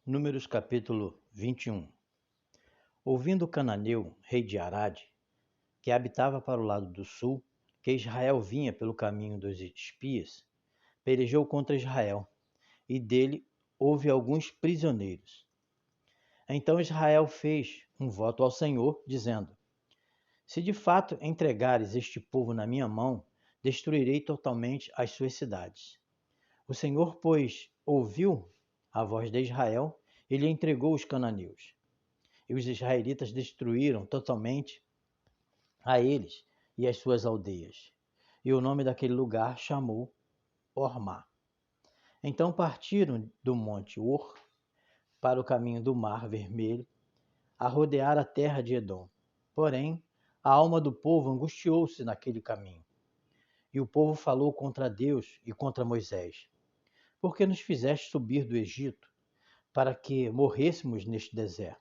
Números capítulo 21. Ouvindo Cananeu, rei de Arade, que habitava para o lado do sul, que Israel vinha pelo caminho dos espias, pelejou contra Israel, e dele houve alguns prisioneiros. Então Israel fez um voto ao Senhor, dizendo: Se de fato entregares este povo na minha mão, destruirei totalmente as suas cidades. O Senhor, pois, ouviu a voz de Israel e lhe entregou os cananeus. E os israelitas destruíram totalmente a eles e as suas aldeias. E o nome daquele lugar chamou Ormá. Então partiram do monte Or para o caminho do Mar Vermelho, a rodear a terra de Edom. Porém, a alma do povo angustiou-se naquele caminho. E o povo falou contra Deus e contra Moisés: Por que nos fizeste subir do Egito, para que morrêssemos neste deserto?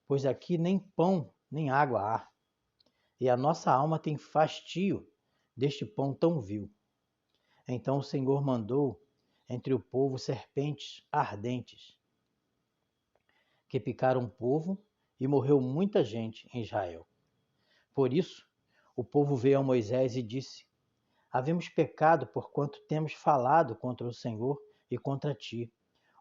Pois aqui nem pão nem água há, e a nossa alma tem fastio deste pão tão vil. Então o Senhor mandou entre o povo serpentes ardentes, que picaram o povo, e morreu muita gente em Israel. Por isso, o povo veio a Moisés e disse: Havemos pecado porquanto temos falado contra o Senhor e contra ti.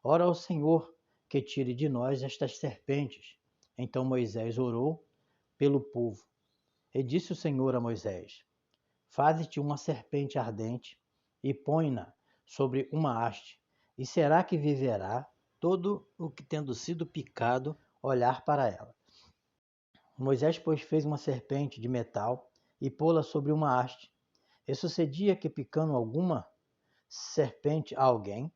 Ora ao Senhor que tire de nós estas serpentes. Então Moisés orou pelo povo. E disse o Senhor a Moisés: Faze-te uma serpente ardente e põe-na sobre uma haste, e será que viverá todo o que, tendo sido picado, olhar para ela. Moisés, pois, fez uma serpente de metal e pô-la sobre uma haste. E sucedia que, picando alguma serpente a alguém,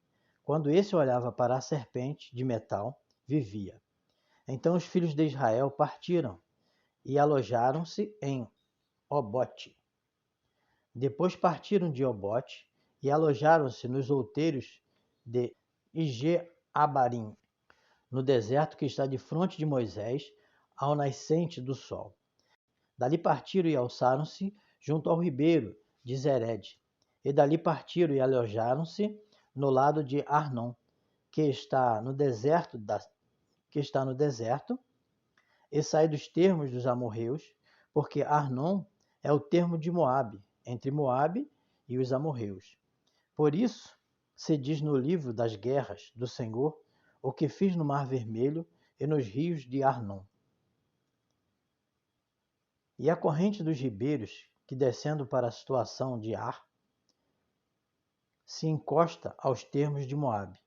quando esse olhava para a serpente de metal, vivia. Então os filhos de Israel partiram e alojaram-se em Obote. Depois partiram de Obote e alojaram-se nos outeiros de Ige-Abarim, no deserto que está defronte de Moisés, ao nascente do sol. Dali partiram e alçaram-se junto ao ribeiro de Zered. E dali partiram e alojaram-se no lado de Arnon, que está no deserto, e sai dos termos dos amorreus, porque Arnon é o termo de Moabe, entre Moabe e os amorreus. Por isso, se diz no livro das guerras do Senhor, o que fiz no Mar Vermelho e nos rios de Arnon. E a corrente dos ribeiros, que descendo para a situação de Ar, se encosta aos termos de Moabe.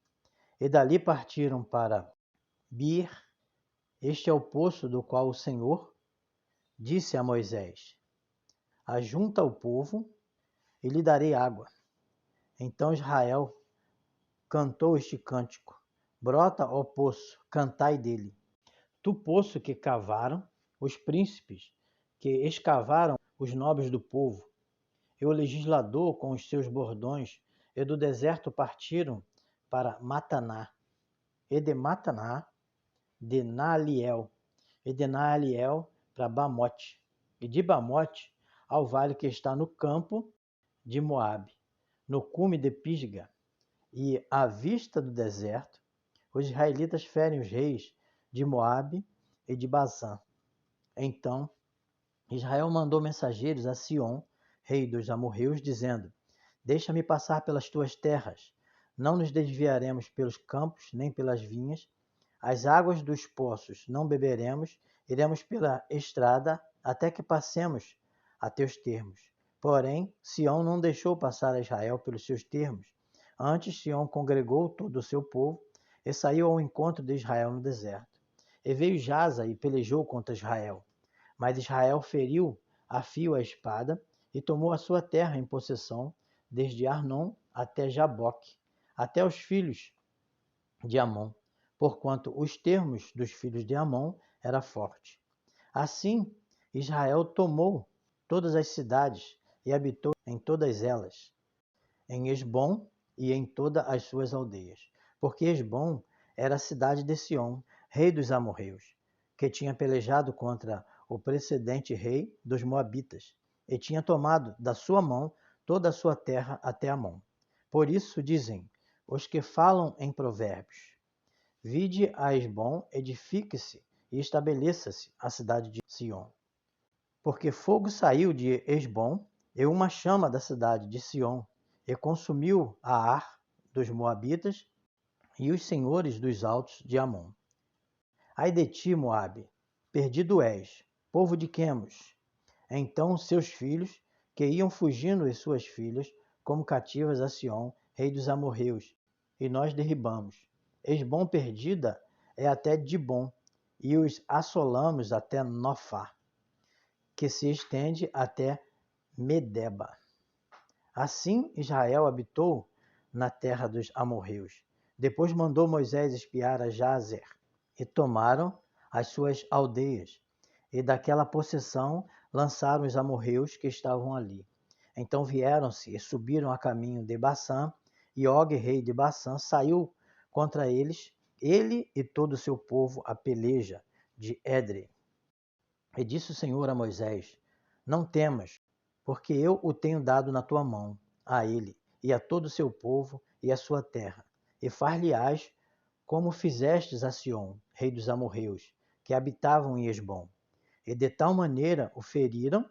E dali partiram para Bir. Este é o poço do qual o Senhor disse a Moisés: Ajunta o povo e lhe darei água. Então Israel cantou este cântico: Brota, ó poço, cantai dele. Tu poço que cavaram os príncipes, que escavaram os nobres do povo, e o legislador com os seus bordões, e do deserto partiram para Mataná, e de Mataná, de Naaliel, e de Naaliel para Bamote, e de Bamote ao vale que está no campo de Moabe, no cume de Pisga, e à vista do deserto, os israelitas ferem os reis de Moabe e de Bazã. Então Israel mandou mensageiros a Sion, rei dos amorreus, dizendo: Deixa-me passar pelas tuas terras. Não nos desviaremos pelos campos, nem pelas vinhas. As águas dos poços não beberemos. Iremos pela estrada até que passemos a teus termos. Porém, Sião não deixou passar a Israel pelos seus termos. Antes, Sião congregou todo o seu povo e saiu ao encontro de Israel no deserto. E veio Jaza e pelejou contra Israel. Mas Israel feriu a fio a espada e tomou a sua terra em possessão, desde Arnon até Jaboque, até os filhos de Amon, porquanto os termos dos filhos de Amon era forte. Assim, Israel tomou todas as cidades e habitou em todas elas, em Esbom e em todas as suas aldeias, porque Esbom era a cidade de Sion, rei dos amorreus, que tinha pelejado contra o precedente rei dos moabitas, e tinha tomado da sua mão toda a sua terra até Amon. Por isso dizem os que falam em provérbios: Vide a Esbom, edifique-se e estabeleça-se a cidade de Sion. Porque fogo saiu de Esbom, e uma chama da cidade de Sion, e consumiu a Ar dos Moabitas e os senhores dos altos de Amon. Ai de ti, Moabe, perdido és, povo de Quemos. Então seus filhos, que iam fugindo e suas filhas, como cativas a Sion, rei dos amorreus, e nós derribamos. Esbom perdida é até Dibom, e os assolamos até Nofá, que se estende até Medeba. Assim Israel habitou na terra dos amorreus. Depois mandou Moisés espiar a Jazer, e tomaram as suas aldeias, e daquela possessão lançaram os amorreus que estavam ali. Então vieram-se e subiram a caminho de Baçã, e Og, rei de Baçã, saiu contra eles, ele e todo o seu povo, a peleja de Edrei. E disse o Senhor a Moisés: Não temas, porque eu o tenho dado na tua mão, a ele, e a todo o seu povo, e a sua terra. E far-lhe-ás como fizestes a Sion, rei dos amorreus, que habitavam em Esbom. E de tal maneira o feriram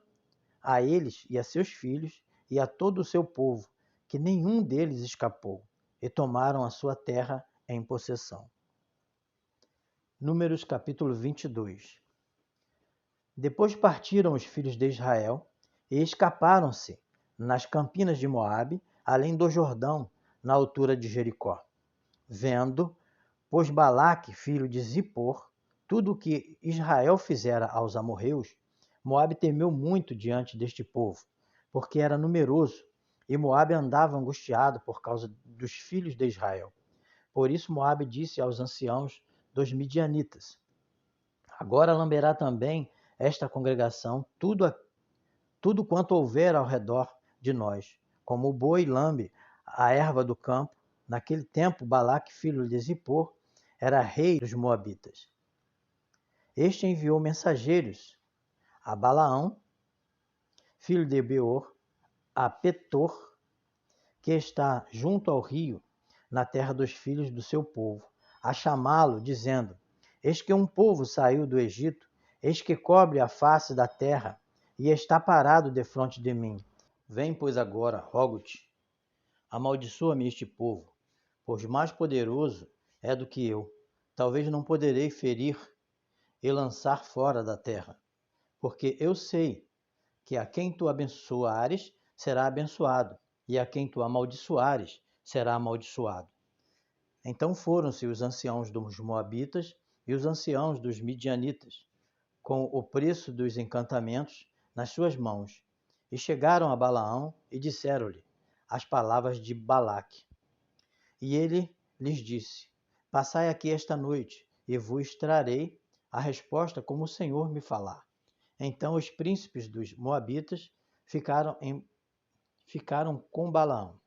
a eles e a seus filhos, e a todo o seu povo, que nenhum deles escapou, e tomaram a sua terra em possessão. Números capítulo 22. Depois partiram os filhos de Israel e escaparam-se nas campinas de Moabe, além do Jordão, na altura de Jericó. Vendo, pois, Balaque, filho de Zippor, tudo o que Israel fizera aos amorreus, Moabe temeu muito diante deste povo, porque era numeroso, e Moabe andava angustiado por causa dos filhos de Israel. Por isso Moabe disse aos anciãos dos midianitas: Agora lamberá também esta congregação tudo quanto houver ao redor de nós, como o boi lambe a erva do campo. Naquele tempo, Balaque, filho de Zippor, era rei dos Moabitas. Este enviou mensageiros a Balaão, filho de Beor, a Petor, que está junto ao rio, na terra dos filhos do seu povo, a chamá-lo, dizendo: Eis que um povo saiu do Egito, eis que cobre a face da terra, e está parado defronte de mim. Vem, pois, agora, rogo-te, amaldiçoa-me este povo, pois mais poderoso é do que eu. Talvez não poderei ferir e lançar fora da terra, porque eu sei que a quem tu abençoares será abençoado, e a quem tu amaldiçoares será amaldiçoado. Então foram-se os anciãos dos Moabitas e os anciãos dos Midianitas, com o preço dos encantamentos nas suas mãos, e chegaram a Balaão e disseram-lhe as palavras de Balaque. E ele lhes disse: Passai aqui esta noite, e vos trarei a resposta como o Senhor me falar. Então os príncipes dos Moabitas ficaram com Balaão.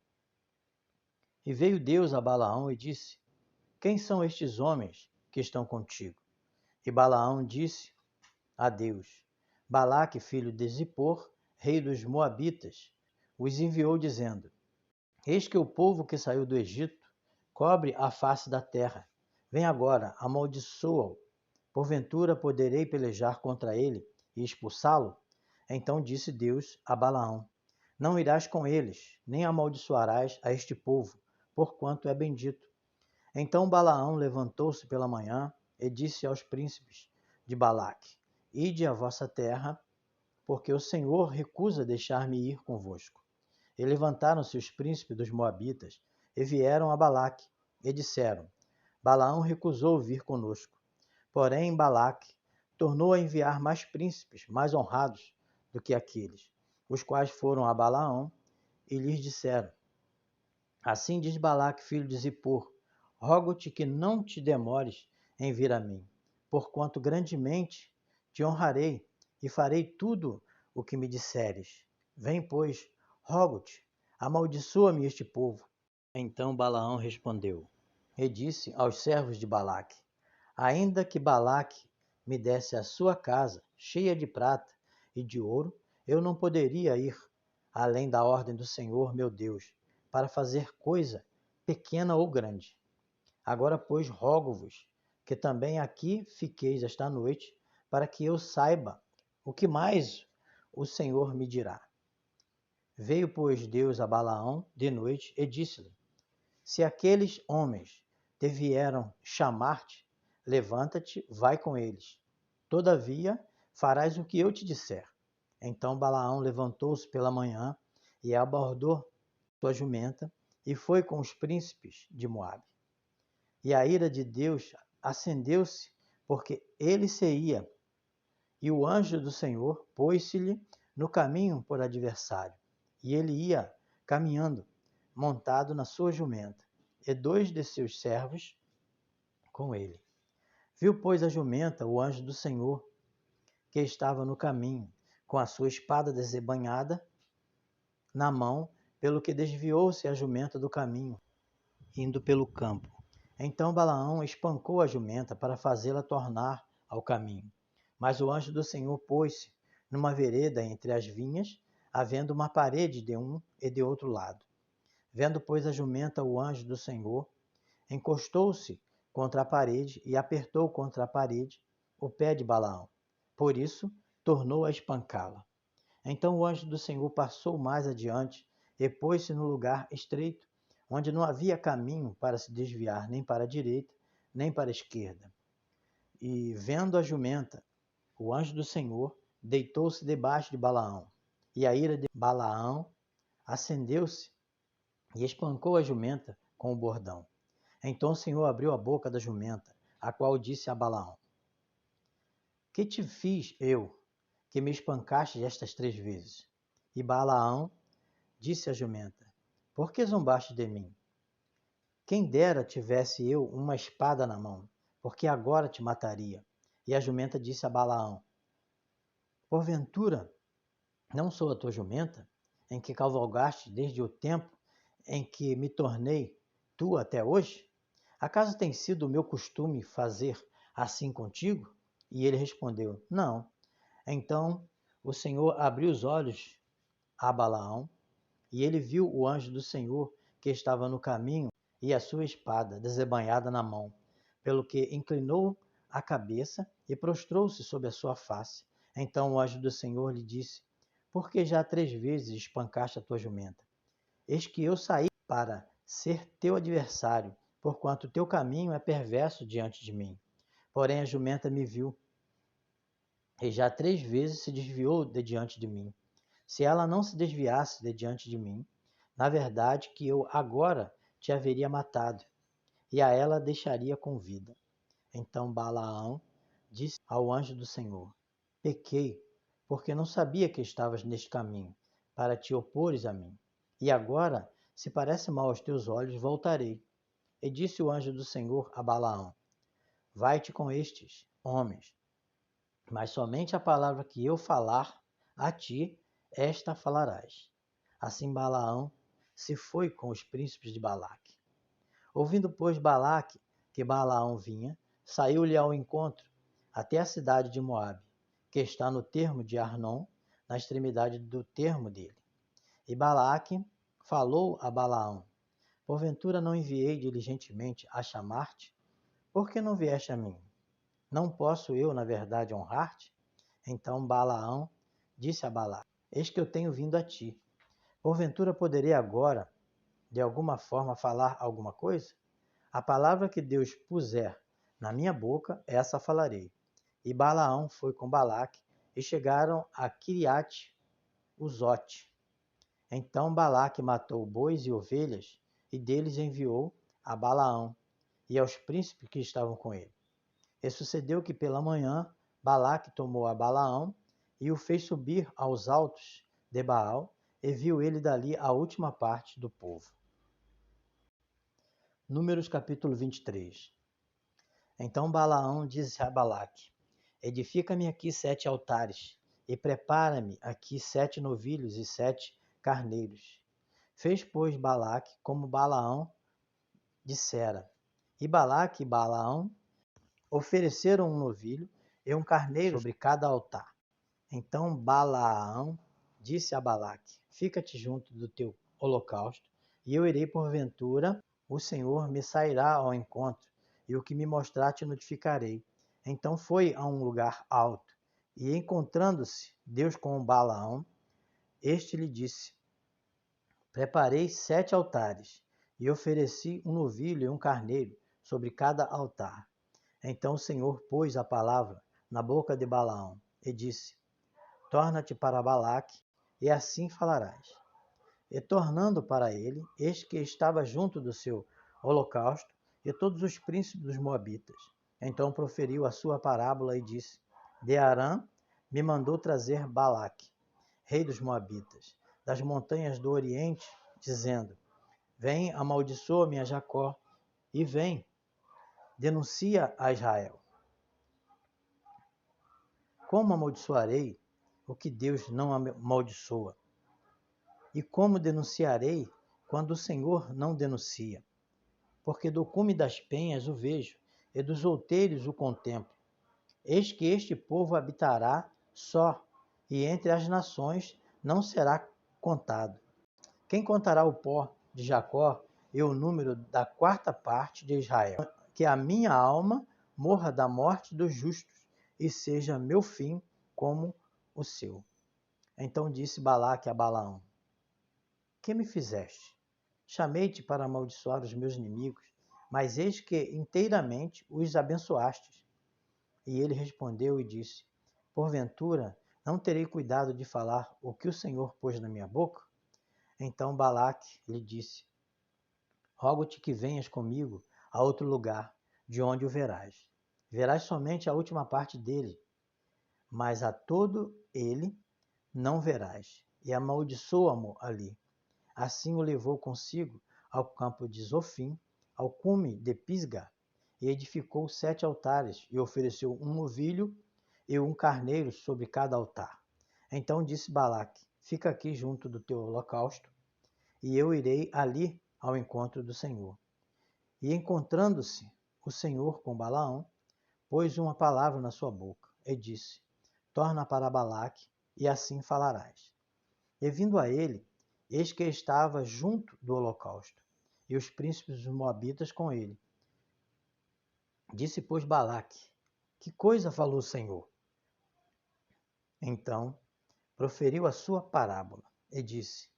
E veio Deus a Balaão e disse: Quem são estes homens que estão contigo? E Balaão disse a Deus: Balaque, filho de Zippor, rei dos Moabitas, os enviou dizendo: Eis que o povo que saiu do Egito cobre a face da terra. Vem agora, amaldiçoa-o. Porventura poderei pelejar contra ele e expulsá-lo? Então disse Deus a Balaão: Não irás com eles, nem amaldiçoarás a este povo, porquanto é bendito. Então Balaão levantou-se pela manhã e disse aos príncipes de Balaque: Ide à vossa terra, porque o Senhor recusa deixar-me ir convosco. E levantaram-se os príncipes dos Moabitas e vieram a Balaque e disseram: Balaão recusou vir conosco. Porém Balaque tornou a enviar mais príncipes, mais honrados do que aqueles, os quais foram a Balaão e lhes disseram: Assim diz Balaque, filho de Zippor: Rogo-te que não te demores em vir a mim, porquanto grandemente te honrarei e farei tudo o que me disseres. Vem, pois, rogo-te, amaldiçoa-me este povo. Então Balaão respondeu e disse aos servos de Balaque: Ainda que Balaque me desse a sua casa cheia de prata e de ouro, eu não poderia ir além da ordem do Senhor meu Deus, para fazer coisa pequena ou grande. Agora, pois, rogo-vos que também aqui fiqueis esta noite, para que eu saiba o que mais o Senhor me dirá. Veio, pois, Deus a Balaão de noite e disse-lhe: Se aqueles homens te vieram chamar-te, levanta-te, vai com eles. Todavia, farás o que eu te disser. Então Balaão levantou-se pela manhã e abordou sua jumenta e foi com os príncipes de Moabe. E a ira de Deus acendeu-se, porque ele se ia, e o anjo do Senhor pôs-se-lhe no caminho por adversário. E ele ia caminhando, montado na sua jumenta, e 2 de seus servos com ele. Viu, pois, a jumenta o anjo do Senhor, que estava no caminho, com a sua espada desembainhada na mão, pelo que desviou-se a jumenta do caminho, indo pelo campo. Então Balaão espancou a jumenta para fazê-la tornar ao caminho. Mas o anjo do Senhor pôs-se numa vereda entre as vinhas, havendo uma parede de um e de outro lado. Vendo, pois, a jumenta o anjo do Senhor, encostou-se contra a parede e apertou contra a parede o pé de Balaão. Por isso, tornou a espancá-la. Então o anjo do Senhor passou mais adiante e pôs-se no lugar estreito, onde não havia caminho para se desviar nem para a direita, nem para a esquerda. E, vendo a jumenta, o anjo do Senhor deitou-se debaixo de Balaão. E a ira de Balaão acendeu-se e espancou a jumenta com o bordão. Então o Senhor abriu a boca da jumenta, a qual disse a Balaão: Que te fiz eu, que me espancaste estas 3 vezes? E Balaão disse à jumenta: Por que zombaste de mim? Quem dera tivesse eu uma espada na mão, porque agora te mataria. E a jumenta disse a Balaão: Porventura, não sou a tua jumenta, em que cavalgaste desde o tempo em que me tornei tua até hoje? Acaso tem sido o meu costume fazer assim contigo? E ele respondeu: Não. Então o Senhor abriu os olhos a Balaão, e ele viu o anjo do Senhor que estava no caminho e a sua espada desembainhada na mão, pelo que inclinou a cabeça e prostrou-se sobre a sua face. Então o anjo do Senhor lhe disse: Por que já 3 vezes espancaste a tua jumenta? Eis que eu saí para ser teu adversário, porquanto teu caminho é perverso diante de mim. Porém a jumenta me viu, e já 3 vezes se desviou de diante de mim. Se ela não se desviasse de diante de mim, na verdade que eu agora te haveria matado, e a ela deixaria com vida. Então Balaão disse ao anjo do Senhor: Pequei, porque não sabia que estavas neste caminho, para te opores a mim. E agora, se parece mal aos teus olhos, voltarei. E disse o anjo do Senhor a Balaão: Vai-te com estes homens, mas somente a palavra que eu falar a ti, esta falarás. Assim Balaão se foi com os príncipes de Balaque. Ouvindo, pois, Balaque que Balaão vinha, saiu-lhe ao encontro até a cidade de Moabe, que está no termo de Arnon, na extremidade do termo dele. E Balaque falou a Balaão: Porventura não enviei diligentemente a chamar-te? Por que não vieste a mim? Não posso eu, na verdade, honrar-te? Então Balaão disse a Balaque: Eis que eu tenho vindo a ti. Porventura poderei agora, de alguma forma, falar alguma coisa? A palavra que Deus puser na minha boca, essa falarei. E Balaão foi com Balaque e chegaram a Quiriate-Uzote. Então Balaque matou bois e ovelhas e deles enviou a Balaão e aos príncipes que estavam com ele. E sucedeu que pela manhã Balaque tomou a Balaão e o fez subir aos altos de Baal, e viu ele dali a última parte do povo. Números capítulo 23. Então Balaão disse a Balaque: Edifica-me aqui 7 altares, e prepara-me aqui 7 novilhos e 7 carneiros. Fez, pois, Balaque como Balaão dissera. E Balaque e Balaão ofereceram um novilho e um carneiro sobre cada altar. Então Balaão disse a Balaque: Fica-te junto do teu holocausto, e eu irei porventura o Senhor me sairá ao encontro, e o que me mostrar te notificarei. Então foi a um lugar alto, e encontrando-se Deus com Balaão, este lhe disse: Preparei 7 altares, e ofereci um novilho e um carneiro sobre cada altar. Então o Senhor pôs a palavra na boca de Balaão, e disse: Torna-te para Balaque, e assim falarás. E tornando para ele, eis que estava junto do seu holocausto, e todos os príncipes dos moabitas. Então proferiu a sua parábola e disse: De Arã me mandou trazer Balaque, rei dos moabitas, das montanhas do Oriente, dizendo: Vem, amaldiçoa-me a Jacó, e vem, denuncia a Israel. Como amaldiçoarei o que Deus não amaldiçoa? E como denunciarei quando o Senhor não denuncia? Porque do cume das penhas o vejo, e dos outeiros o contemplo. Eis que este povo habitará só, e entre as nações não será contado. Quem contará o pó de Jacó e o número da 4ª parte de Israel? Que a minha alma morra da morte dos justos, e seja meu fim como o seu. Então disse Balaque a Balaão: Que me fizeste? Chamei-te para amaldiçoar os meus inimigos, mas eis que inteiramente os abençoastes. E ele respondeu e disse: Porventura, não terei cuidado de falar o que o Senhor pôs na minha boca? Então Balaque lhe disse: Rogo-te que venhas comigo a outro lugar, de onde o verás. Verás somente a última parte dele, mas a todo ele não verás, e amaldiçoa-mo ali. Assim o levou consigo ao campo de Zofim, ao cume de Pisgá, e edificou 7 altares, e ofereceu um novilho e um carneiro sobre cada altar. Então disse Balaque: Fica aqui junto do teu holocausto, e eu irei ali ao encontro do Senhor. E encontrando-se o Senhor com Balaão, pôs uma palavra na sua boca, e disse: Torna para Balaque, e assim falarás. E vindo a ele, eis que estava junto do holocausto, e os príncipes dos moabitas com ele. Disse, pois, Balaque: Que coisa falou o Senhor? Então proferiu a sua parábola, e disse: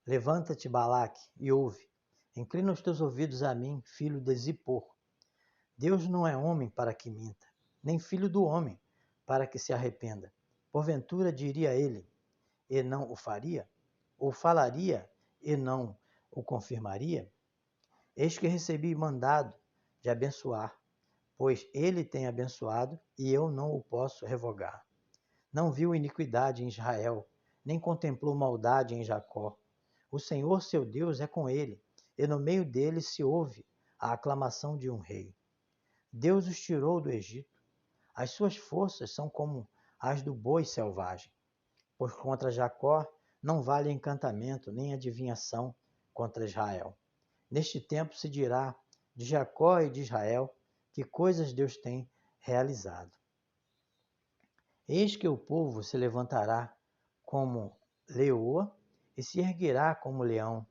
Levanta-te, Balaque, e ouve. Inclina os teus ouvidos a mim, filho de Zippor. Deus não é homem para que minta, nem filho do homem para que se arrependa. Porventura diria ele, e não o faria? Ou falaria, e não o confirmaria? Eis que recebi mandado de abençoar, pois ele tem abençoado, e eu não o posso revogar. Não viu iniquidade em Israel, nem contemplou maldade em Jacó. O Senhor seu Deus é com ele, e no meio dele se ouve a aclamação de um rei. Deus os tirou do Egito. As suas forças são como as do boi selvagem. Pois contra Jacó não vale encantamento, nem adivinhação contra Israel. Neste tempo se dirá de Jacó e de Israel que coisas Deus tem realizado. Eis que o povo se levantará como leoa e se erguerá como leão.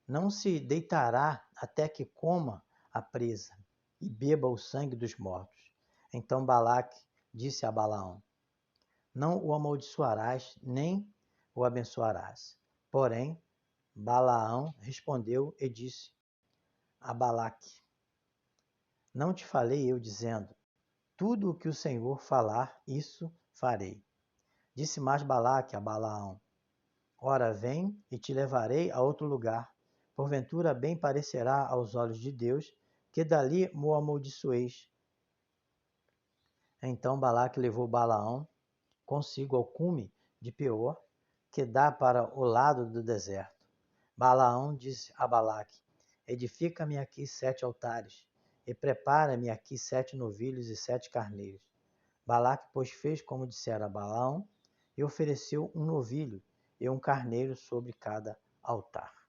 Não se deitará até que coma a presa e beba o sangue dos mortos. Então Balaque disse a Balaão: Não o amaldiçoarás, nem o abençoarás. Porém, Balaão respondeu e disse a Balaque: Não te falei eu dizendo: Tudo o que o Senhor falar, isso farei. Disse mais Balaque a Balaão: Ora, vem e te levarei a outro lugar. Porventura bem parecerá aos olhos de Deus que dali mo amaldiçoeis. Então Balaque levou Balaão consigo ao cume de Peor, que dá para o lado do deserto. Balaão disse a Balaque: Edifica-me aqui 7 altares, e prepara-me aqui 7 novilhos e 7 carneiros. Balaque, pois, fez como dissera Balaão, e ofereceu um novilho e um carneiro sobre cada altar.